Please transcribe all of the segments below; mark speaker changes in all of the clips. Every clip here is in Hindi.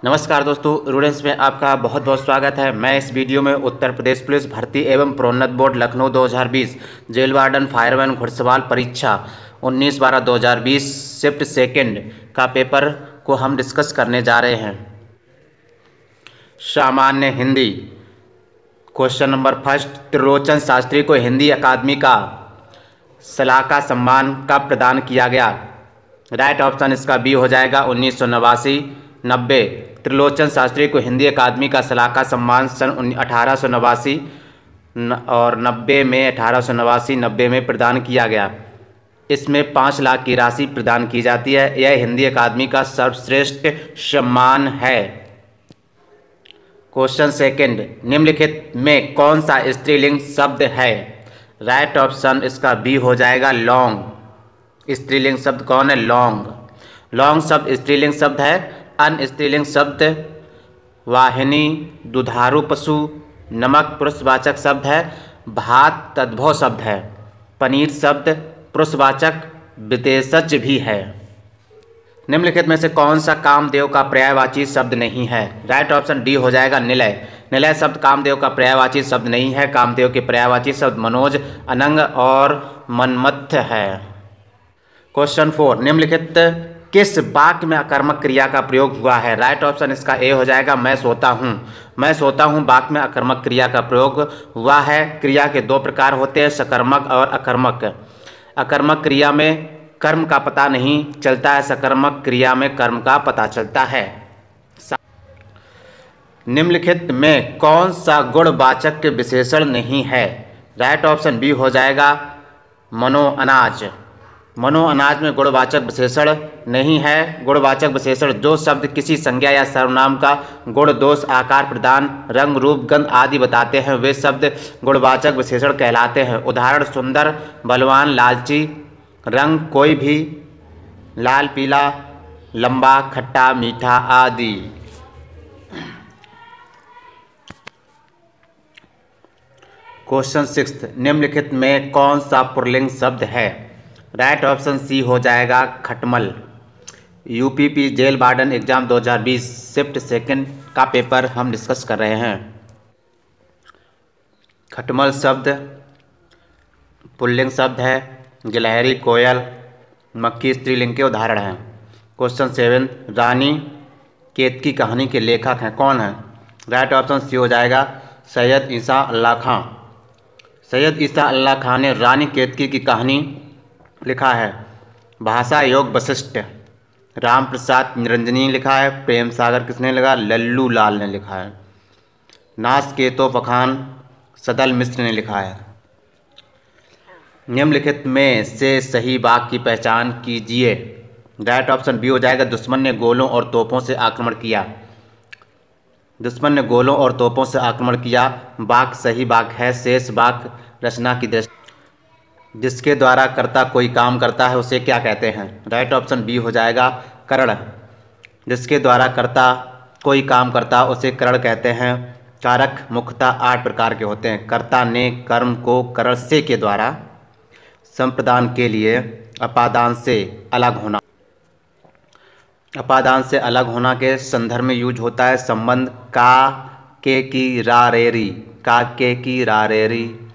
Speaker 1: नमस्कार दोस्तों, रूडेंस में आपका बहुत बहुत स्वागत है। मैं इस वीडियो में उत्तर प्रदेश पुलिस भर्ती एवं प्रोन्नत board Lucknow 2020 jail warden fireman घुड़सवार परीक्षा 19/12/2020 शिफ्ट सेकंड का पेपर को हम डिस्कस करने जा रहे हैं। सामान्य Hindi question number first, Trilochan Shastri को हिंदी अकादमी का सलाहकार सम्मान कब प्रदान किया गया? राइट ऑप्शन इसका बी हो जाएगा 1989-90। त्रिलोचन शास्त्री को हिंदी अकादमी का सलाहकार सम्मान सन 1889 और 90 में 1889-90 में प्रदान किया गया। इसमें 5 लाख की राशि प्रदान की जाती है। यह हिंदी अकादमी का सर्वश्रेष्ठ सम्मान है। क्वेश्चन सेकंड, निम्नलिखित में कौन सा स्त्रीलिंग शब्द है? राइट ऑप्शन इसका बी हो जाएगा लौंग। स्त्रीलिंग शब्द कौन है? लौंग। लौंग शब्द स्त्रीलिंग शब्द है। अन्य स्त्रीलिंग शब्द वाहिनी, दुधारू पशु, नमक पुरुषवाचक शब्द है, भात तद्भव शब्द है, पनीर शब्द पुरुषवाचक विदेशज भी है। निम्नलिखित में से कौन सा कामदेव का पर्यायवाची शब्द नहीं है? राइट ऑप्शन डी हो जाएगा निलय। निलय शब्द कामदेव का पर्यायवाची शब्द नहीं है। कामदेव के पर्यायवाची शब्द मनोज, अनंग और मनमथ है। क्वेश्चन 4, निम्नलिखित किस वाक्य में अकर्मक क्रिया का प्रयोग हुआ है? राइट ऑप्शन इसका ए हो जाएगा मैं सोता हूँ। मैं सोता हूँ वाक्य में अकर्मक क्रिया का प्रयोग हुआ है। क्रिया के 2 प्रकार होते हैं, सकर्मक और अकर्मक। अकर्मक क्रिया में कर्म का पता नहीं चलता है, सकर्मक क्रिया में कर्म का पता चलता है। निम्नलिखित में कौन सा गुणवाचक विशेषण नहीं है? राइट ऑप्शन बी हो जाएगा मनो अनाज। मनो अनाज में गुणवाचक विशेषण नहीं है। गुणवाचक विशेषण जो शब्द किसी संज्ञा या सर्वनाम का गुण, दोष, आकार, प्रदान, रंग, रूप, गंध आदि बताते हैं वे शब्द गुणवाचक विशेषण कहलाते हैं। उदाहरण सुंदर, बलवान, लालची, रंग कोई भी, लाल, पीला, लंबा, खट्टा, मीठा आदि। क्वेश्चन 6, निम्नलिखित में कौन सा पुल्लिंग शब्द है? राइट ऑप्शन सी हो जाएगा खटमल। UPP jail warden exam 2020 shift second का पेपर हम डिस्कस कर रहे हैं। खटमल शब्द पुल्लिंग शब्द है। गिलहरी, कोयल, मक्खी स्त्रीलिंग के उदाहरण हैं। क्वेश्चन 7, रानी केतकी कहानी के लेखक हैं कौन है? राइट ऑप्शन सी हो जाएगा सैयद ईसा अल्लाह खां। सैयद ईसा अल्लाह खां ने रानी केतकी की कहानी लिखा है। भाषा योग वशिष्ठ। राम प्रसाद निरंजनी लिखा है। प्रेम सागर किसने लिखा? लल्लू लाल ने लिखा है। नासकेतो पखान सदल मिश्र ने लिखा है। निम्नलिखित में से सही वाक्य की पहचान कीजिए। राइट ऑप्शन बी हो जाएगा दुश्मन ने गोलों और तोपों से आक्रमण किया। दुश्मन ने गोलों और तोपों से आक्रमण किया वाक्य सही वाक्य है। शेष वाक्य रचना की दृष्टि जिसके द्वारा कर्ता कोई काम करता है उसे क्या कहते हैं? राइट ऑप्शन बी हो जाएगा करण। जिसके द्वारा कर्ता कोई काम करता उसे करण कहते हैं। कारक मुख्यतः 8 प्रकार के होते हैं। कर्ता ने कर्म को करण से के द्वारा संप्रदान के लिए अपादान से अलग होना। अपादान से अलग होना के संदर्भ में यूज होता है। संबंध का के की रारेरी, का के की रारेरी।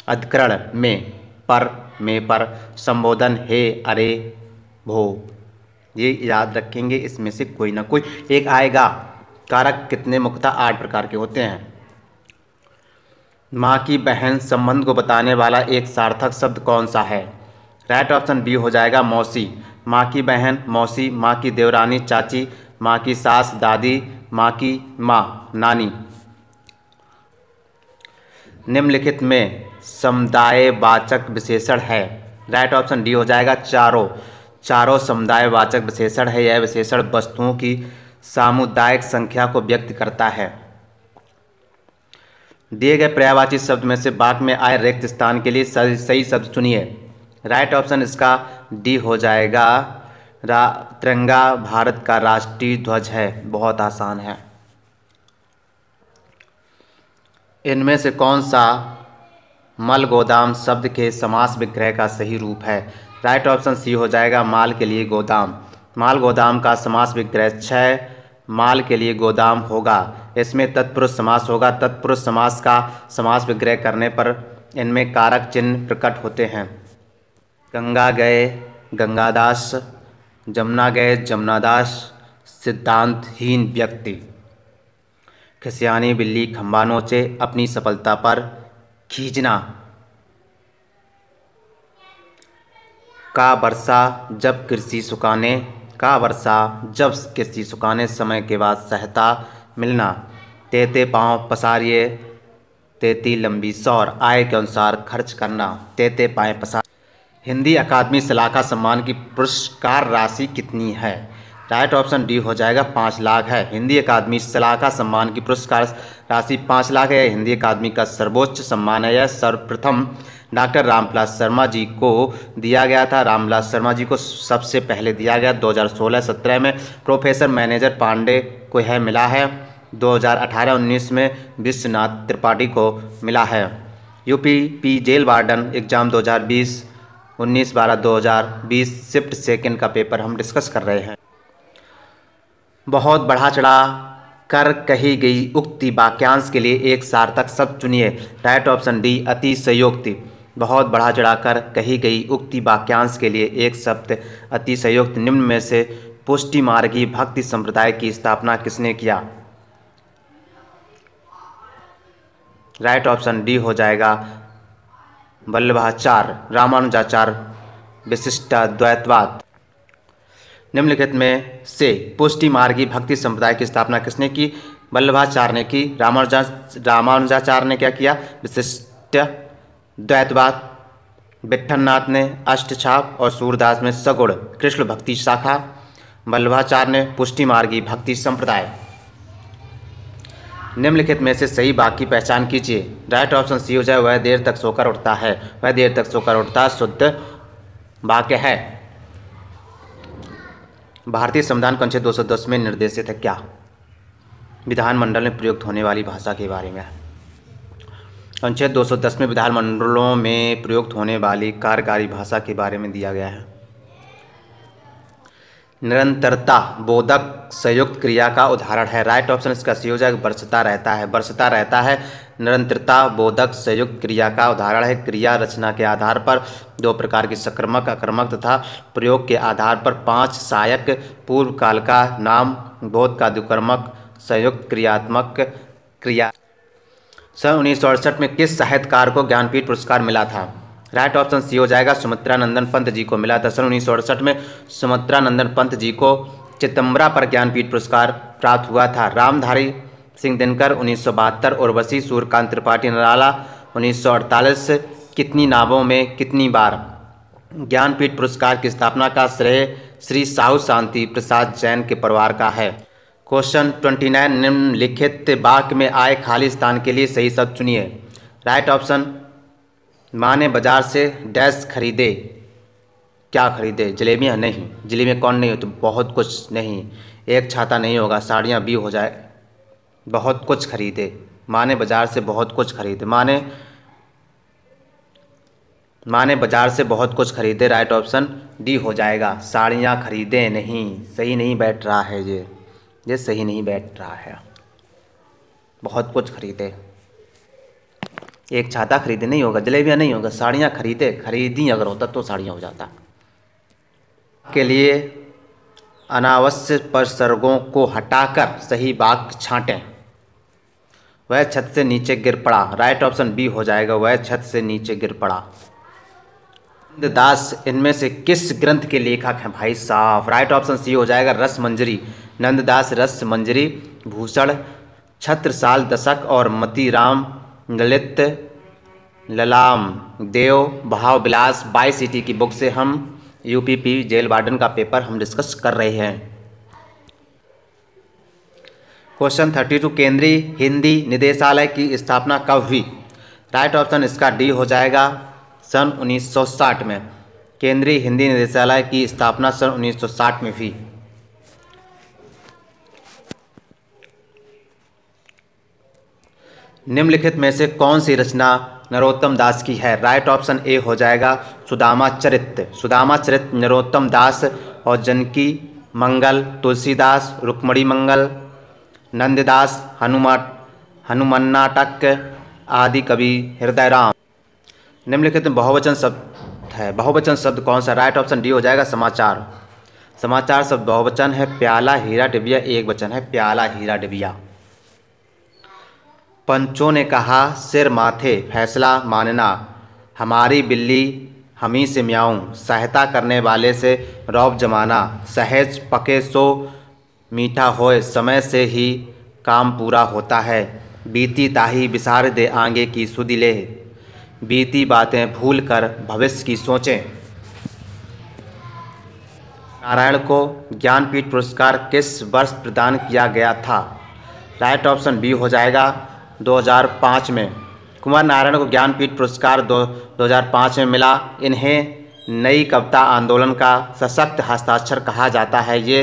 Speaker 1: अधिकरण में पर, में पर। संबोधन हे, अरे, भो। ये याद रखेंगे, इसमें से कोई ना कोई एक आएगा। कारक कितने मुख्यतः 8 प्रकार के होते हैं। माँ की बहन संबंध को बताने वाला एक सार्थक शब्द कौन सा है? राइट ऑप्शन बी हो जाएगा मौसी। माँ की बहन मौसी, माँ की देवरानी चाची, माँ की सास दादी, माँ की माँ नानी। निम्नलिखित में समुदायवाचक विशेषण है। राइट ऑप्शन डी हो जाएगा चारों। चारों समुदायवाचक विशेषण है। यह विशेषण वस्तुओं की सामुदायिक संख्या को व्यक्त करता है। दिए गए पर्यायवाची शब्द में से वाक्य में आए रिक्त स्थान के लिए सही शब्द चुनिए। राइट ऑप्शन इसका डी हो जाएगा तिरंगा भारत का राष्ट्रीय ध्वज है। बहुत आसान है। इनमें से कौन सा मल गोदाम शब्द के समास विग्रह का सही रूप है? राइट ऑप्शन सी हो जाएगा माल के लिए गोदाम। माल गोदाम का समास विग्रह 6 माल के लिए गोदाम होगा। इसमें तत्पुरुष समास होगा। तत्पुरुष समास का समास विग्रह करने पर इनमें कारक चिन्ह प्रकट होते हैं। गंगा गए गंगादास, जमुना गए जमुनादास, सिद्धांतहीन व्यक्ति। खिसियानी बिल्ली खंबा नोचे, अपनी सफलता पर खींचना। का वर्षा जब कृषि सुखाने, का वर्षा जब कृषि सुखाने, समय के बाद सहायता मिलना। तेते पाँव पसारिए, तेती लंबी सौर, आय के अनुसार खर्च करना। तेते पाँव पसार। हिंदी अकादमी सलाखा सम्मान की पुरस्कार राशि कितनी है? राइट ऑप्शन डी हो जाएगा 5 लाख है। हिंदी अकादमी सलाखा सम्मान की पुरस्कार राशि 5 लाख है। हिंदी अकादमी का सर्वोच्च सम्मान है। यह सर्वप्रथम डॉक्टर रामविलास शर्मा जी को दिया गया था। रामविलास शर्मा जी को सबसे पहले दिया गया 2016-17 में। प्रोफेसर मैनेजर पांडे को यह मिला है। 2018-19 में विश्वनाथ त्रिपाठी को मिला है। UP jail warden exam 2020 19/12/2020 shift second का पेपर हम डिस्कस कर रहे हैं। बहुत बढ़ा चढ़ा कर कही गई उक्ति वाक्यांश के लिए एक सार्थक शब्द चुनिए। राइट ऑप्शन डी अतिशयोक्ति। बहुत बढ़ा चढ़ा कर कही गई उक्ति वाक्यांश के लिए एक शब्द अतिशयोक्ति। निम्न में से पुष्टि मार्गी भक्ति संप्रदाय की स्थापना किसने किया? राइट ऑप्शन डी हो जाएगा वल्लभाचार्य। रामानुजाचार्य विशिष्टाद्वैतवाद। निम्नलिखित में से पुष्टि मार्गी भक्ति संप्रदाय की स्थापना किसने की? वल्लभाचार्य ने की। रामानुजाचार्य ने क्या किया? विशिष्ट द्वैतवाद। विट्ठलनाथ ने अष्टछाप और सूरदास ने सगुण कृष्ण भक्ति शाखा। वल्लभाचार्य ने पुष्टि मार्गी भक्ति संप्रदाय। निम्नलिखित में से सही वाक्य की पहचान कीजिए। राइट ऑप्शन सी हो जाए वह देर तक सोकर उठता है। वह देर तक सोकर उठता शुद्ध वाक्य है। भारतीय संविधान अनुच्छेद 210 में निर्देशित है क्या? विधानमंडल में प्रयुक्त होने वाली भाषा के बारे में। अनुच्छेद 210 में विधानमंडलों में प्रयुक्त होने वाली कार्यकारी भाषा के बारे में दिया गया है। निरंतरता बोधक संयुक्त क्रिया का उदाहरण है। राइट ऑप्शन इसका सी हो जाएगा बरसता रहता है। बरसता रहता है निरंतरता बोधक संयुक्त क्रिया का उदाहरण है। क्रिया रचना के आधार पर 2 प्रकार की सकर्मक आक्रामक तथा प्रयोग के आधार पर 5 सहायक पूर्व काल का नाम बोध का द्विकर्मक संयुक्त क्रियात्मक क्रिया। सन 1968 में किस साहित्यकार को ज्ञानपीठ पुरस्कार मिला था? राइट ऑप्शन सी हो जाएगा सुमित्रानंदन पंत जी को मिला था। सन 1968 में सुमित्रानंदन पंत जी को चिदंबरा पर ज्ञानपीठ पुरस्कार प्राप्त हुआ था। रामधारी सिंह दिनकर 1972, उर्वशी सूर्यकांत त्रिपाठी निराला 1948। कितनी नावों में कितनी बार? ज्ञानपीठ पुरस्कार की स्थापना का श्रेय श्री साहू शांति प्रसाद जैन के परिवार का है। क्वेश्चन 29 निम्नलिखित वाक्य में आए खाली स्थान के लिए सही शब्द चुनिए। राइट ऑप्शन माँ ने बाजार से डैश खरीदे। क्या खरीदे? जलेबियाँ नहीं। जलेबियाँ कौन नहीं हो तो बहुत कुछ नहीं। एक छाता नहीं होगा, साड़ियाँ भी हो जाए। बहुत कुछ खरीदे। माँ ने बाजार से बहुत कुछ खरीदे। माँ ने बाजार से बहुत कुछ खरीदे। राइट ऑप्शन डी हो जाएगा साड़ियाँ खरीदे नहीं। सही नहीं बैठ रहा है ये सही नहीं बैठ रहा है। बहुत कुछ खरीदे। एक छाता खरीदे नहीं होगा, जलेबियाँ नहीं होगा, साड़ियाँ खरीदी अगर होता तो साड़ियाँ हो जाता। के लिए अनावश्यक प्रसर्गों को हटाकर सही वाक्य छांटें। वह छत से नीचे गिर पड़ा। राइट ऑप्शन बी हो जाएगा वह छत से नीचे गिर पड़ा। नंददास इनमें से किस ग्रंथ के लेखक हैं भाई साहब? राइट ऑप्शन सी हो जाएगा रस मंजरी। नंददास रस मंजरी, भूषण, छत्रसाल दशक और मतीराम ललित ललाम देव भाव विलास 22 सिटी की बुक से हम यूपीपी जेल वार्डन का पेपर हम डिस्कस कर रहे हैं। क्वेश्चन 32 केंद्रीय हिंदी निदेशालय की स्थापना कब हुई? राइट ऑप्शन इसका डी हो जाएगा सन 1960 में। केंद्रीय हिंदी निदेशालय की स्थापना सन 1960 में हुई। निम्नलिखित में से कौन सी रचना नरोत्तम दास की है? राइट ऑप्शन ए हो जाएगा सुदामा चरित्र। सुदामा चरित्र नरोत्तम दास और जानकी मंगल, तुलसीदास, रुक्मणी मंगल, नंददास, हनुमन्नाटक आदि कवि हृदयराम। निम्नलिखित में बहुवचन शब्द है। बहुवचन शब्द कौन सा? राइट ऑप्शन डी हो जाएगा समाचार। समाचार शब्द बहुवचन है। प्याला, हीरा, डिबिया एक वचन है। प्याला, हीरा, डिबिया। पंचों ने कहा सिर माथे फैसला मानना, हमारी बिल्ली हमी से म्याऊं, सहायता करने वाले से रौब जमाना, सहज पके सो मीठा होए, समय से ही काम पूरा होता है, बीती ताही बिसार दे आगे की सुधि ले, बीती बातें भूल कर भविष्य की सोचें। नारायण को ज्ञानपीठ पुरस्कार किस वर्ष प्रदान किया गया था? राइट ऑप्शन बी हो जाएगा 2005 में। कुमार नारायण को ज्ञानपीठ पुरस्कार 2005 में मिला। इन्हें नई कविता आंदोलन का सशक्त हस्ताक्षर कहा जाता है। ये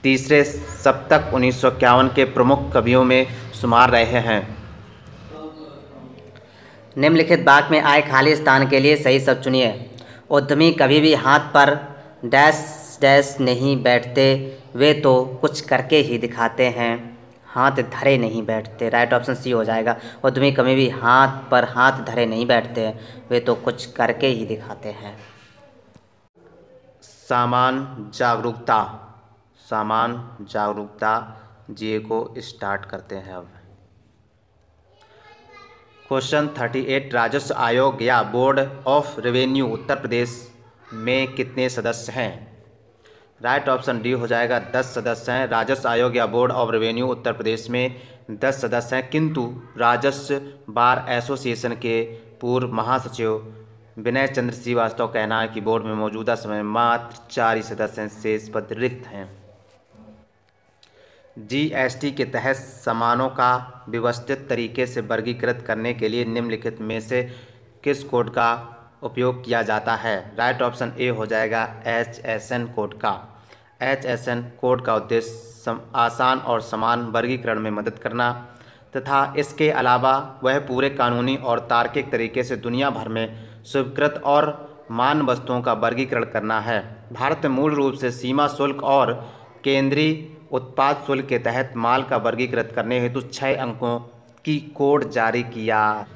Speaker 1: तीसरे सप्तक 1951 के प्रमुख कवियों में शुमार रहे हैं।
Speaker 2: निम्नलिखित वाक्य में आए खाली स्थान के लिए सही शब्द चुनिए। उद्यमी कभी भी हाथ पर डैश डैश नहीं बैठते, वे तो कुछ करके ही दिखाते हैं, हाथ धरे नहीं बैठते। राइट ऑप्शन सी हो जाएगा। उद्यमी कभी भी हाथ पर हाथ धरे नहीं बैठते, वे तो कुछ करके ही दिखाते हैं।
Speaker 1: सामान जागरूकता। सामान जागरूकता जी को स्टार्ट करते हैं अब। क्वेश्चन 38 राजस्व आयोग या board of revenue Uttar Pradesh में कितने सदस्य हैं? राइट ऑप्शन डी हो जाएगा 10 सदस्य हैं। राजस्व आयोग या board of revenue Uttar Pradesh में 10 सदस्य हैं, किंतु राजस्व बार एसोसिएशन के पूर्व महासचिव विनय चंद्र श्रीवास्तव का कहना है कि बोर्ड में मौजूदा समय मात्र 4 ही सदस्य हैं, शेष पद रिक्त हैं। जीएसटी के तहत सामानों का व्यवस्थित तरीके से वर्गीकृत करने के लिए निम्नलिखित में से किस कोड का उपयोग किया जाता है? राइट ऑप्शन ए हो जाएगा HSN कोड का। HSN कोड का उद्देश्य आसान और समान वर्गीकरण में मदद करना तथा इसके अलावा वह पूरे कानूनी और तार्किक तरीके से दुनिया भर में स्वीकृत और मान वस्तुओं का वर्गीकरण करना है। भारत में मूल रूप से सीमा शुल्क और केंद्रीय उत्पाद शुल्क के तहत माल का वर्गीकृत करने हेतु 6 अंकों की कोड जारी किया।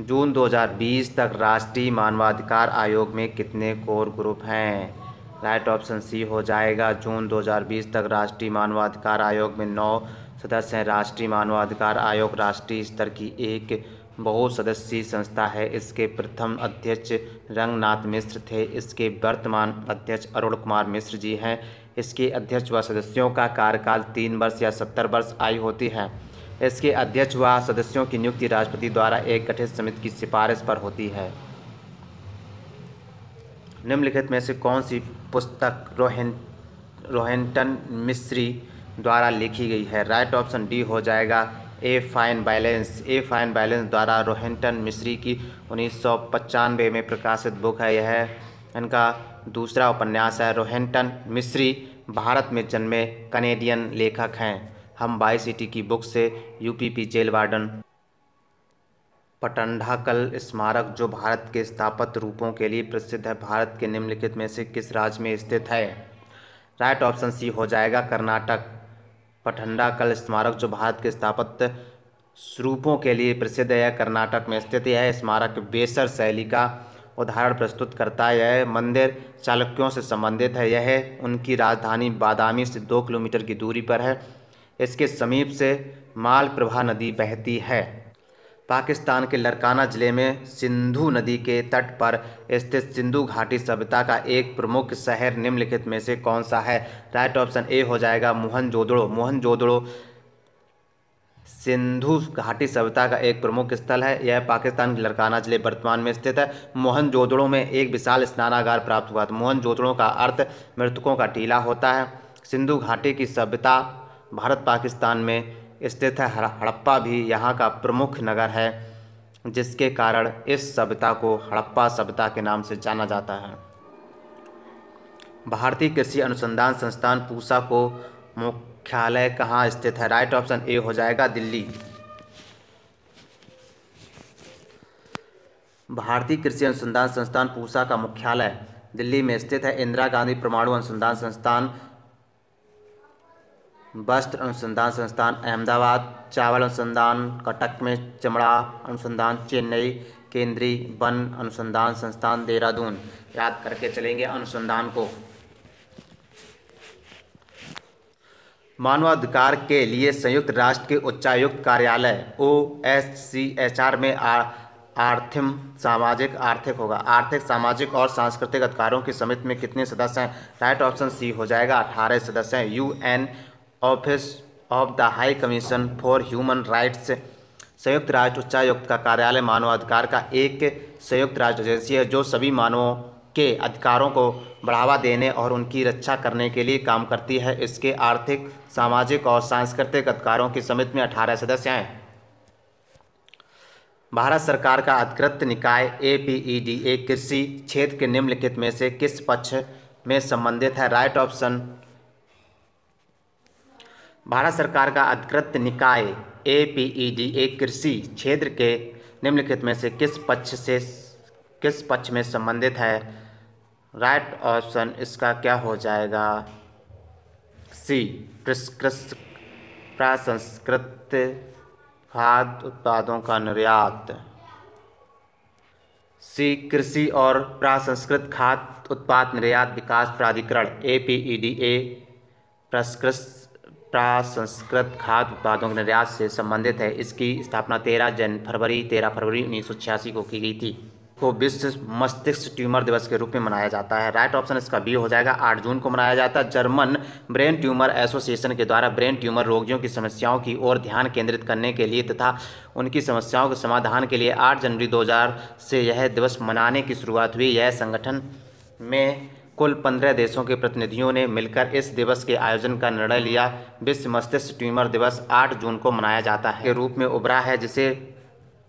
Speaker 1: जून 2020 तक राष्ट्रीय मानवाधिकार आयोग में कितने कोर ग्रुप हैं? राइट ऑप्शन सी हो जाएगा। जून 2020 तक राष्ट्रीय मानवाधिकार आयोग में 9 सदस्य हैं। राष्ट्रीय मानवाधिकार आयोग राष्ट्रीय स्तर की एक बहुसदस्यीय संस्था है। इसके प्रथम अध्यक्ष रंगनाथ मिश्र थे। इसके वर्तमान अध्यक्ष अरुण कुमार मिश्र जी हैं। इसके अध्यक्ष व सदस्यों का कार्यकाल 3 वर्ष या 70 वर्ष आयु होती है। इसके अध्यक्ष व सदस्यों की नियुक्ति राष्ट्रपति द्वारा एक गठित समिति की सिफारिश पर होती है। निम्नलिखित में से कौन सी पुस्तक रोहिंटन मिस्री द्वारा लिखी गई है? राइट ऑप्शन डी हो जाएगा a fine balance. A fine balance द्वारा रोहिंटन मिस्री की 1995 में प्रकाशित बुक है। यह इनका दूसरा उपन्यास है। रोहिंटन मिस्री भारत में जन्मे कनेडियन लेखक हैं। हम बाई सिटी की बुक से यूपीपी जेल वार्डन पटंडाकल स्मारक जो भारत के स्थापत्य रूपों के लिए प्रसिद्ध है, भारत के निम्नलिखित में से किस राज्य में स्थित है? राइट ऑप्शन सी हो जाएगा कर्नाटक। पटंडाकल स्मारक जो भारत के स्थापत्य रूपों के लिए प्रसिद्ध है, कर्नाटक में स्थित है। यह स्मारक बेसर शैली का उदाहरण प्रस्तुत करता है। यह मंदिर चालुक्यों से संबंधित है। यह उनकी राजधानी बादामी से 2 किलोमीटर की दूरी पर है। इसके समीप से मालप्रभा नदी बहती है। पाकिस्तान के लरकाना जिले में सिंधु नदी के तट पर स्थित सिंधु घाटी सभ्यता का एक प्रमुख शहर निम्नलिखित में से कौन सा है? राइट ऑप्शन ए हो जाएगा मोहनजोदड़ो। मोहनजोदड़ो सिंधु घाटी सभ्यता का एक प्रमुख स्थल है। यह पाकिस्तान के लरकाना जिले वर्तमान में स्थित है। मोहनजोदड़ो में एक विशाल स्नानागार प्राप्त हुआ था। मोहनजोदड़ो का अर्थ मृतकों का टीला होता है। सिंधु घाटी की सभ्यता भारत पाकिस्तान में स्थित है। हड़प्पा भी यहाँ का प्रमुख नगर है, जिसके कारण इस सभ्यता को हड़प्पा सभ्यता के नाम से जाना जाता है। भारतीय कृषि अनुसंधान संस्थान पूसा को मुख्यालय कहाँ स्थित है? राइट ऑप्शन ए हो जाएगा दिल्ली। भारतीय कृषि अनुसंधान संस्थान पूसा का मुख्यालय दिल्ली में स्थित है। इंदिरा गांधी परमाणु अनुसंधान संस्थान, वस्त्र अनुसंधान संस्थान अहमदाबाद, चावल अनुसंधान कटक में, चमड़ा अनुसंधान चेन्नई, केंद्रीय वन अनुसंधान संस्थान देहरादून। याद करके चलेंगे अनुसंधान को। मानवाधिकार के लिए संयुक्त राष्ट्र के उच्चायुक्त कार्यालय OHCHR में आर्थिक, सामाजिक और सांस्कृतिक अधिकारों की समिति में कितने सदस्य हैं? राइट ऑप्शन सी हो जाएगा 18 सदस्य हैं। UN office of the high commission for human rights, संयुक्त राष्ट्र उच्चायुक्त का कार्यालय मानवाधिकार का एक संयुक्त राष्ट्र एजेंसी है जो सभी मानवों के अधिकारों को बढ़ावा देने और उनकी रक्षा करने के लिए काम करती है। इसके आर्थिक, सामाजिक और सांस्कृतिक अधिकारों की समिति में 18 सदस्य हैं। भारत सरकार का अधिकृत निकाय APEDA कृषि क्षेत्र के निम्नलिखित में से किस पक्ष में संबंधित है? Right option. भारत सरकार का अधिकृत निकाय APEDA कृषि क्षेत्र के निम्नलिखित में से किस पक्ष में संबंधित है? राइट ऑप्शन इसका क्या हो जाएगा? सी, प्रसंस्कृत खाद्य उत्पादों का निर्यात। सी, कृषि और प्रसंस्कृत खाद्य उत्पाद निर्यात विकास प्राधिकरण APEDA प्रसंस्कृत खाद्य उत्पादों के निर्यात से संबंधित है। इसकी स्थापना 13 फरवरी 1986 को की गई थी। को विश्व मस्तिष्क ट्यूमर दिवस के रूप में मनाया जाता है। राइट ऑप्शन इसका बी हो जाएगा। 8 जून को मनाया जाता है। जर्मन ब्रेन ट्यूमर एसोसिएशन के द्वारा ब्रेन ट्यूमर रोगियों की समस्याओं की ओर ध्यान केंद्रित करने के लिए तथा उनकी समस्याओं के समाधान के लिए 8 जनवरी 2000 से यह दिवस मनाने की शुरुआत हुई। यह संगठन में कुल 15 देशों के प्रतिनिधियों ने मिलकर इस दिवस के आयोजन का निर्णय लिया। विश्व मस्तिष्क ट्यूमर दिवस 8 जून को मनाया जाता है के रूप में उभरा है, जिसे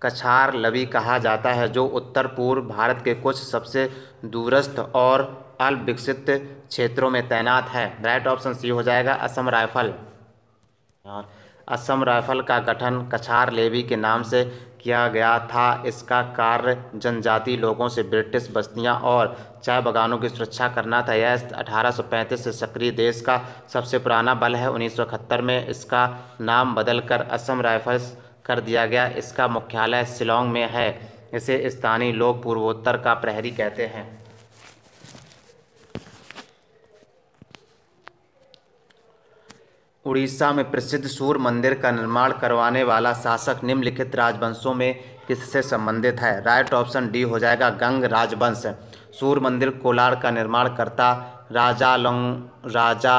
Speaker 1: कछार लवी कहा जाता है, जो उत्तर पूर्व भारत के कुछ सबसे दूरस्थ और अल्प विकसित क्षेत्रों में तैनात है। राइट ऑप्शन सी हो जाएगा असम राइफल। असम राइफल का गठन कछार लेवी के नाम से किया गया था। इसका कार्य जनजाति लोगों से ब्रिटिश बस्तियां और चाय बागानों की सुरक्षा करना था। यह 1835 से सक्रिय देश का सबसे पुराना बल है। 1971 में इसका नाम बदलकर असम राइफल्स कर दिया गया। इसका मुख्यालय शिलांग में है। इसे स्थानीय लोग पूर्वोत्तर का प्रहरी कहते हैं। उड़ीसा में प्रसिद्ध सूर्य मंदिर का निर्माण करवाने वाला शासक निम्नलिखित राजवंशों में किससे संबंधित है? राइट ऑप्शन डी हो जाएगा गंग राजवंश। सूर्य मंदिर कोलार का निर्माण करता राजा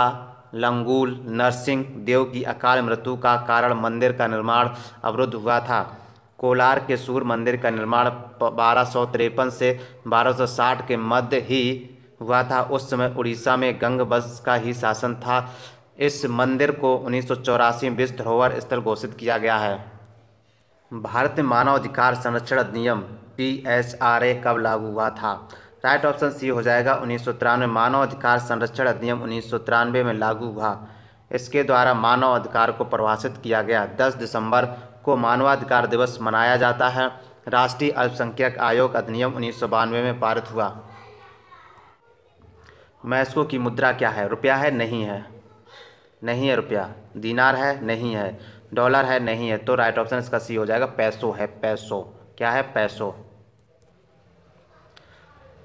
Speaker 1: लंगूल नरसिंह देव की अकाल मृत्यु का कारण मंदिर का निर्माण अवरुद्ध हुआ था। कोलार के सूर्य मंदिर का निर्माण 1253 से 1260 के मध्य ही हुआ था। उस समय उड़ीसा में गंग वंश का ही शासन था। इस मंदिर को 1984 में विश्व धरोहर स्थल घोषित किया गया है। भारत में मानव अधिकार संरक्षण अधिनियम PSRA कब लागू हुआ था? राइट ऑप्शन सी हो जाएगा 1993। मानव अधिकार संरक्षण अधिनियम 1993 में लागू हुआ। इसके द्वारा मानव अधिकार को परिभाषित किया गया। 10 दिसंबर को मानवाधिकार दिवस मनाया जाता है। राष्ट्रीय अल्पसंख्यक आयोग अधिनियम 1992 में पारित हुआ। मैक्सिको की मुद्रा क्या है? रुपया है? नहीं है? नहीं है रुपया। दीनार है? नहीं है। डॉलर है? नहीं है। तो राइट ऑप्शन इसका सी हो जाएगा पैसो है। पैसो क्या है? पैसो।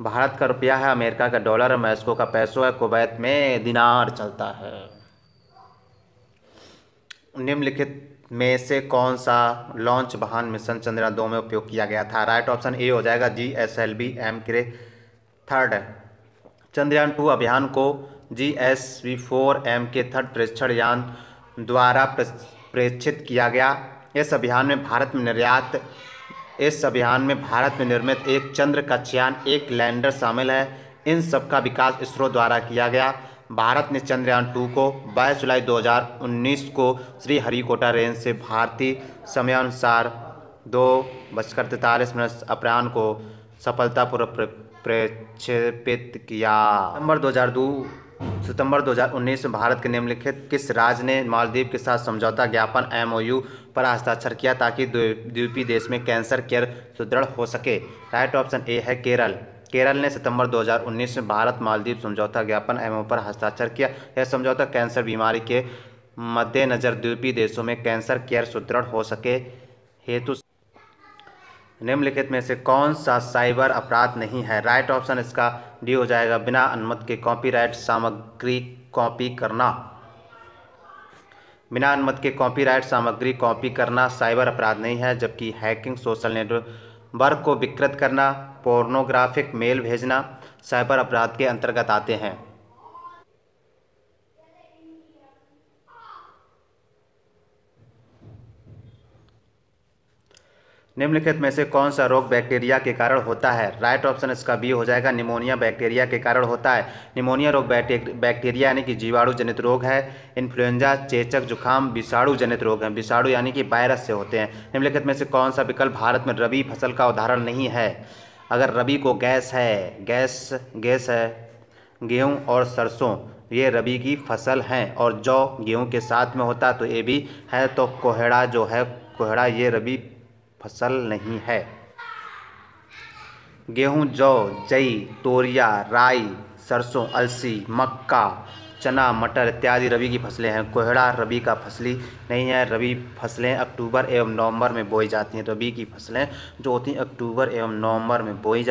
Speaker 1: भारत का रुपया है, अमेरिका का डॉलर है, मैक्सिको का पैसो है, कुवैत में दिनार चलता है। निम्नलिखित में से कौन सा लॉन्च वाहन मिशन चंद्रयान 2 में उपयोग किया गया था? राइट ऑप्शन ए हो जाएगा GSLV-M के 3rd। चंद्रयान 2 अभियान को GSV-4M के 3rd प्रेक्षण यान द्वारा प्रेक्षित किया गया। इस अभियान में भारत में निर्मित एक चंद्र कक्षायान, एक लैंडर शामिल है। इन सब का विकास इसरो द्वारा किया गया। भारत ने चंद्रयान 2 को 22 जुलाई 2019 को श्रीहरिकोटा रेंज से भारतीय समयानुसार 2:43 अपराह्न को सफलतापूर्वक प्रक्षेपित किया। सितंबर 2019 में भारत के निम्नलिखित किस राज्य ने मालदीव के साथ समझौता ज्ञापन MOU पर हस्ताक्षर किया ताकि द्वीपीय देश में कैंसर केयर सुदृढ़ हो सके? राइट ऑप्शन ए है केरल। केरल ने सितंबर 2019 में भारत मालदीव समझौता ज्ञापन एमओयू पर हस्ताक्षर किया। यह समझौता कैंसर बीमारी के मद्देनजर द्वीपीय देशों में कैंसर केयर सुदृढ़ हो सके हेतु। निम्नलिखित में से कौन सा साइबर अपराध नहीं है? राइट ऑप्शन इसका डी हो जाएगा, बिना अनुमति के कॉपीराइट सामग्री कॉपी करना। बिना अनुमति के कॉपीराइट सामग्री कॉपी करना साइबर अपराध नहीं है, जबकि हैकिंग, सोशल नेटवर्क को विकृत करना, पोर्नोग्राफिक मेल भेजना साइबर अपराध के अंतर्गत आते हैं। निम्नलिखित में से कौन सा रोग बैक्टीरिया के कारण होता है? राइट ऑप्शन इसका बी हो जाएगा, निमोनिया बैक्टीरिया के कारण होता है। निमोनिया रोग बैक्टीरिया यानी कि जीवाणु जनित रोग है। इन्फ्लुएंजा, चेचक, जुखाम विषाणु जनित रोग हैं। विषाणु यानी कि वायरस से होते हैं। निम्नलिखित में से कौन सा विकल्प भारत में रबी फसल का उदाहरण नहीं है? अगर रबी को गैस है, गेहूँ और सरसों ये रबी की फसल हैं, और जौ गेहूँ के साथ में होता तो ये भी है, तो कोहड़ा जो है, कोहड़ा ये रबी फसल नहीं है। गेहूं, जौ, जई, तोरिया, राई, सरसों, अलसी, मक्का, चना, मटर इत्यादि रबी की फसलें हैं। कोहड़ा रबी का फसली नहीं है। रबी फसलें अक्टूबर एवं नवंबर में बोई जाती हैं। रबी की फसलें जो होती हैं अक्टूबर एवं नवंबर में बोई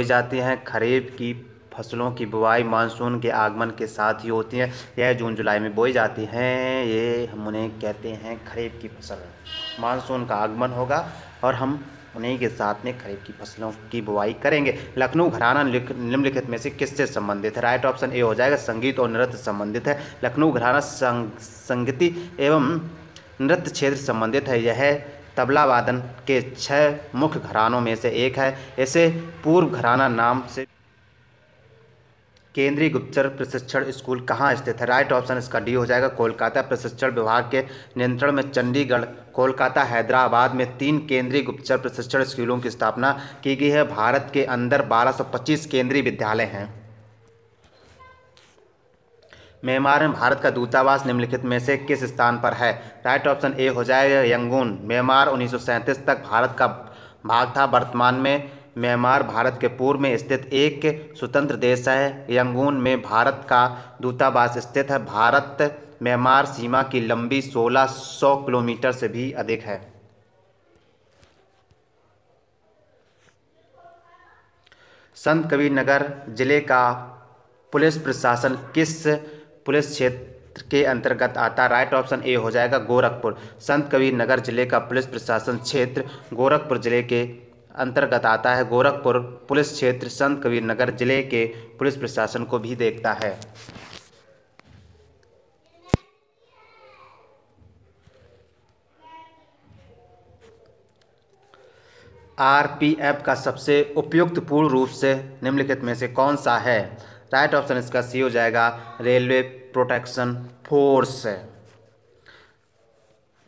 Speaker 1: जाती हैं। खरीफ की फसलों की बुवाई मानसून के आगमन के साथ ही होती है। यह जून जुलाई में बोई जाती हैं। ये हम उन्हें कहते हैं खरीफ की फसल। मानसून का आगमन होगा और हम उन्हीं के साथ में खरीफ की फसलों की बुवाई करेंगे। लखनऊ घराना निम्नलिखित में से किससे संबंधित है? राइट ऑप्शन ए हो जाएगा, संगीत और नृत्य संबंधित है। लखनऊ घराना संगीत एवं नृत्य क्षेत्र संबंधित है। यह तबला वादन के 6 मुख्य घरानों में से एक है। इसे पूर्व घराना नाम से। केंद्रीय गुप्तचर प्रशिक्षण स्कूल कहाँ स्थित है? राइट ऑप्शन इसका डी हो जाएगा, कोलकाता। प्रशिक्षण विभाग के नियंत्रण में चंडीगढ़, कोलकाता, हैदराबाद में 3 केंद्रीय गुप्तचर प्रशिक्षण स्कूलों की स्थापना की गई है। भारत के अंदर 1225 केंद्रीय विद्यालय हैं। म्यांमार में भारत का दूतावास निम्नलिखित में से किस स्थान पर है? राइट ऑप्शन ए हो जाएगा, यंगून। म्यांमार 1937 तक भारत का भाग था। वर्तमान में म्यांमार भारत के पूर्व में स्थित एक स्वतंत्र देश है। यंगून में भारत का दूतावास स्थित है। भारत म्यांमार सीमा की लंबी 1600 किलोमीटर से भी अधिक है। संत कबीर नगर जिले का पुलिस प्रशासन किस पुलिस क्षेत्र के अंतर्गत आता है? राइट ऑप्शन ए हो जाएगा, गोरखपुर। संत कबीर नगर जिले का पुलिस प्रशासन क्षेत्र गोरखपुर जिले के अंतर्गत आता है। गोरखपुर पुलिस क्षेत्र संत कबीर नगर जिले के पुलिस प्रशासन को भी देखता है। आरपीएफ का सबसे उपयुक्त पूर्ण रूप से निम्नलिखित में से कौन सा है? राइट ऑप्शन इसका सी हो जाएगा, railway protection force.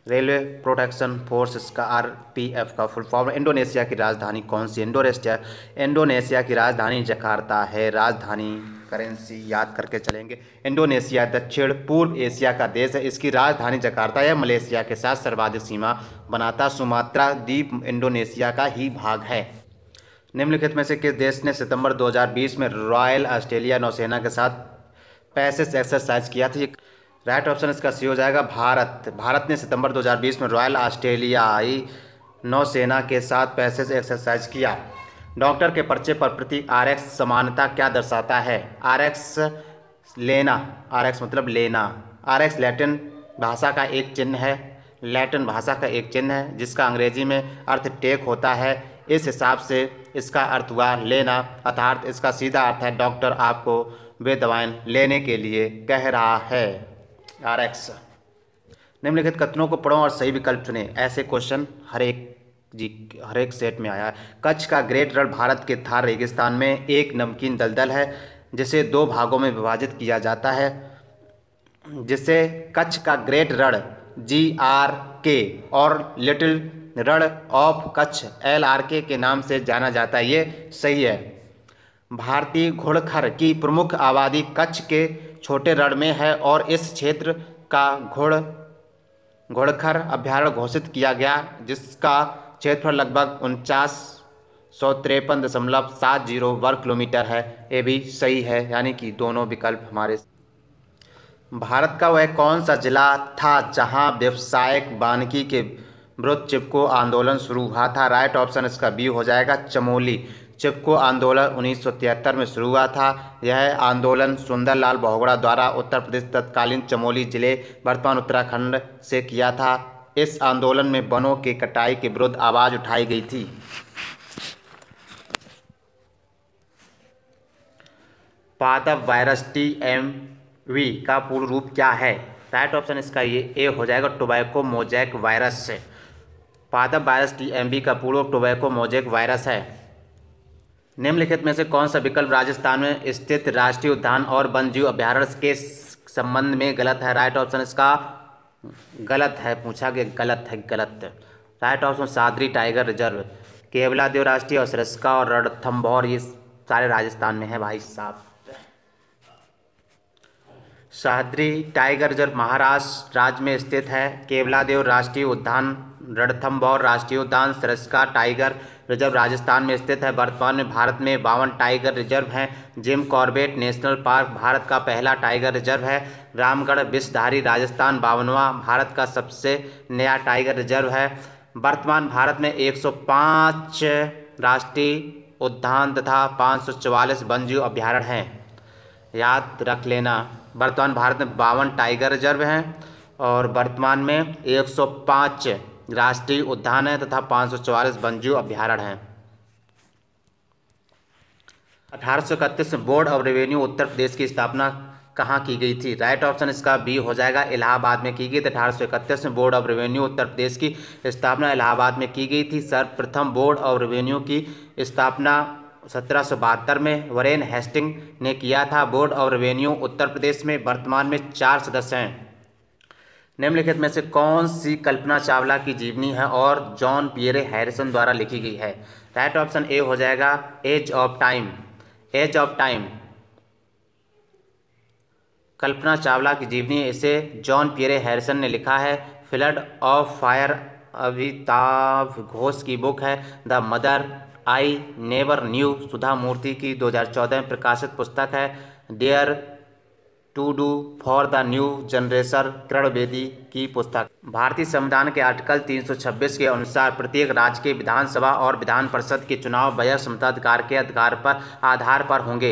Speaker 1: Railway protection force इसका आरपीएफ का फुल फॉर्म। इंडोनेशिया की राजधानी कौन सी? इंडोनेशिया की राजधानी जकार्ता है। राजधानी करेंसी याद करके चलेंगे। इंडोनेशिया दक्षिण पूर्व एशिया का देश है। इसकी राजधानी जकार्ता है। मलेशिया के साथ सर्वाधिक सीमा बनाता। सुमात्रा द्वीप इंडोनेशिया का ही भाग है। निम्नलिखित में से किस देश ने सितंबर 2020 में रॉयल ऑस्ट्रेलिया नौसेना के साथ पैसेज एक्सरसाइज किया था? राइट ऑप्शन इसका सी हो जाएगा, भारत। भारत ने सितंबर 2020 में रॉयल ऑस्ट्रेलियाई नौसेना के साथ पैसेज एक्सरसाइज किया। डॉक्टर के पर्चे पर प्रतीक RX समानता क्या दर्शाता है? RX लेना, RX मतलब लेना। RX लैटिन भाषा का एक चिन्ह है, जिसका अंग्रेजी में अर्थ टेक होता है। इस हिसाब से इसका अर्थ हुआ लेना, अर्थात इसका सीधा अर्थ है डॉक्टर आपको वे दवाएं लेने के लिए कह रहा है। RX। निम्नलिखित कथनों को पढ़ो और सही विकल्प चुनें। ऐसे क्वेश्चन हर एक सेट में आया है। कच्छ का ग्रेट रण भारत के थार रेगिस्तान में एक नमकीन दलदल है जिसे 2 भागों में विभाजित किया जाता है, जिसे कच्छ का ग्रेट रण GRK और little Rann of Kutch LRK के नाम से जाना जाता है। ये सही है। भारतीय घुड़खर की प्रमुख आबादी कच्छ के छोटे रण में है और इस क्षेत्र का घुड़खर अभयारण्य घोषित किया गया, जिसका क्षेत्रफल लगभग 153.70 वर्ग किलोमीटर है। ये भी सही है, यानी कि दोनों विकल्प हमारे। भारत का वह कौन सा जिला था जहां व्यावसायिक वानिकी के विरुद्ध चिपको आंदोलन शुरू हुआ था? राइट ऑप्शन इसका बी हो जाएगा, चमोली। चिपको आंदोलन 1973 में शुरू हुआ था। यह आंदोलन सुंदरलाल बहुगुणा द्वारा उत्तर प्रदेश तत्कालीन चमोली जिले वर्तमान उत्तराखंड से किया था। इस आंदोलन में वनों की कटाई के विरुद्ध आवाज़ उठाई गई थी। पादप वायरस TMV का पूर्ण रूप क्या है? राइट ऑप्शन इसका ये ए हो जाएगा, टोबैको मोजैक वायरस। पादप वायरस TMV का पूर्ण रूप टोबैको मोजैक वायरस है। निम्नलिखित में से कौन सा विकल्प राजस्थान में स्थित राष्ट्रीय उद्यान और वन्यजीव अभयारण्य के संबंध में गलत है? राइट ऑप्शन इसका गलत है, पूछा गया, गलत है, गलत। Right option Sadri tiger reserve, Keoladeo राष्ट्रीय और सरिस्का और रणथंभौर, ये सारे राजस्थान में है भाई साहब। सादरी टाइगर रिजर्व महाराष्ट्र राज्य में स्थित है। केवलादेव राष्ट्रीय उद्यान, रणथंभौर राष्ट्रीय उद्यान, सरिस्का टाइगर रिजर्व राजस्थान में स्थित है। वर्तमान में भारत में 52 टाइगर रिजर्व हैं। Jim Corbett national park Bharat का पहला टाइगर रिजर्व है। रामगढ़ विषधारी राजस्थान 52वां भारत का सबसे नया टाइगर रिजर्व है। वर्तमान भारत में 105 राष्ट्रीय उद्यान तथा 544 वन्यजीव अभयारण्य हैं। याद रख लेना, वर्तमान भारत में 52 टाइगर रिजर्व हैं और वर्तमान में 105 राष्ट्रीय उद्यान है तथा 544 वन्यजीव अभयारण्य हैं। 1831 में board of revenue Uttar Pradesh की स्थापना कहाँ की गई थी? राइट ऑप्शन इसका बी हो जाएगा, इलाहाबाद में की गई थी। 1831 में board of revenue Uttar Pradesh की स्थापना इलाहाबाद में की गई थी। सर्वप्रथम बोर्ड ऑफ रेवेन्यू की स्थापना 1772 में वरेन हेस्टिंग ने किया था। Board of revenue Uttar Pradesh में वर्तमान में 4 सदस्य हैं। निम्नलिखित में से कौन सी कल्पना चावला की जीवनी है और जॉन पियरे हैरिसन द्वारा लिखी गई है? राइट ऑप्शन ए हो जाएगा, age of time. Age of time Kalpana Chawla की जीवनी, इसे जॉन पियरे हैरिसन ने लिखा है। Flood of fire Amitabh Ghosh की बुक है। The mother I never knew Sudha Murthy की 2014 में प्रकाशित पुस्तक है। Dare to do for the new generation Kiran Bedi की पुस्तक। भारतीय संविधान के आर्टिकल 326 के अनुसार प्रत्येक राज्य के विधानसभा और विधान परिषद के चुनाव वयस्क मताधिकार के अधिकार पर आधार पर होंगे।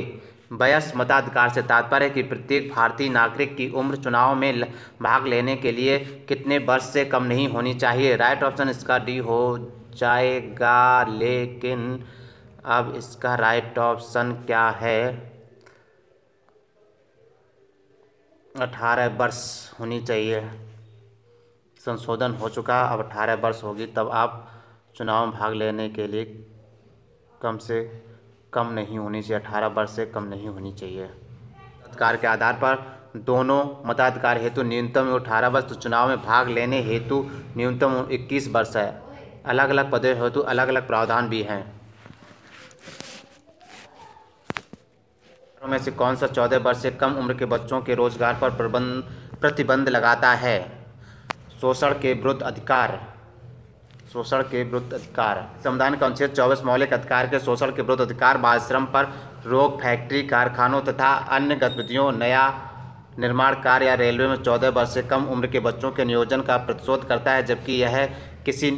Speaker 1: वयस्क मताधिकार से तात्पर्य है कि प्रत्येक भारतीय नागरिक की उम्र चुनाव में भाग लेने के लिए कितने वर्ष से कम नहीं होनी चाहिए? राइट ऑप्शन इसका डी हो जाएगा, लेकिन अब इसका राइट ऑप्शन क्या है? 18 वर्ष होनी चाहिए। संशोधन हो चुका, अब 18 वर्ष होगी तब आप चुनाव में भाग लेने के लिए कम से कम नहीं होनी चाहिए, 18 वर्ष से कम नहीं होनी चाहिए। अधिकार के आधार पर दोनों मताधिकार हेतु न्यूनतम 18 वर्ष, तो चुनाव में भाग लेने हेतु न्यूनतम 21 वर्ष है। अलग अलग पदों हेतु अलग अलग प्रावधान भी हैं। में से कौन सा 14 वर्ष से कम उम्र के बच्चों के रोजगार पर प्रतिबंध लगाता है? शोषण के विरुद्ध अधिकार। शोषण के विरुद्ध अधिकार संविधान का अनुच्छेद 24 मौलिक अधिकार के शोषण के विरुद्ध अधिकार, बाल श्रम पर रोक, फैक्ट्री कारखानों तथा अन्य गतिविधियों, नया निर्माण कार्य या रेलवे में 14 वर्ष से कम उम्र के बच्चों के नियोजन का प्रतिरोध करता है, जबकि यह किसी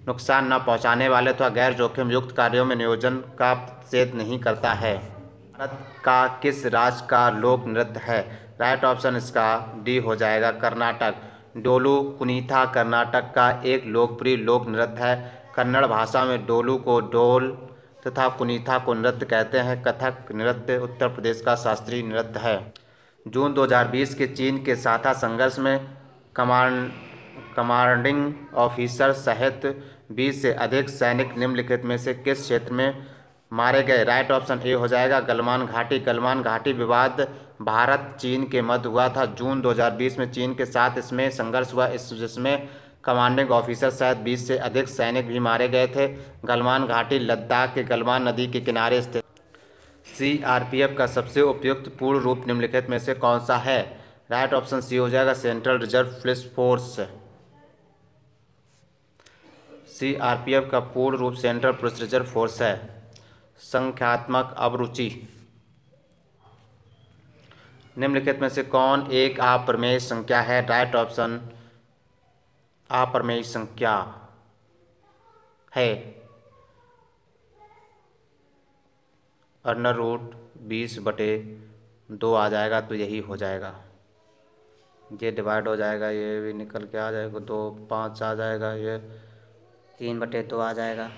Speaker 1: नुकसान न पहुंचाने वाले अथवा गैर जोखिम युक्त कार्यों में नियोजन का प्रतिषेध नहीं करता है। भारत का किस राज्य का लोक नृत्य है? राइट ऑप्शन इसका डी हो जाएगा, कर्नाटक। डोलू कुनीथा कर्नाटक का एक लोकप्रिय लोक नृत्य है। कन्नड़ भाषा में डोलू को डोल तथा कुनीथा को नृत्य कहते हैं। कथक नृत्य उत्तर प्रदेश का शास्त्रीय नृत्य है। जून 2020 के चीन के साथा संघर्ष में कमांडिंग ऑफिसर सहित 20 से अधिक सैनिक निम्नलिखित में से किस क्षेत्र में मारे गए? राइट ऑप्शन ए हो जाएगा, गलवान घाटी। गलवान घाटी विवाद भारत चीन के मध्य हुआ था। जून 2020 में चीन के साथ इसमें संघर्ष हुआ, जिसमें कमांडिंग ऑफिसर सहित 20 से अधिक सैनिक भी मारे गए थे। गलवान घाटी लद्दाख के गलवान नदी के किनारे स्थित। CRPF का सबसे उपयुक्त पूर्ण रूप निम्नलिखित में से कौन सा है? राइट ऑप्शन सी हो जाएगा, central reserve police force. CRPF का पूर्ण रूप सेंट्रल पुलिस रिजर्व फोर्स है। संख्यात्मक अभिरुचि। निम्नलिखित में से कौन एक अप्रमेय संख्या है? राइट ऑप्शन अप्रमेय संख्या है √20/2 आ जाएगा, तो यही हो जाएगा। ये डिवाइड हो जाएगा, ये भी निकल के आ जाएगा, 2 5 आ जाएगा, ये
Speaker 2: 3/2 आ जाएगा।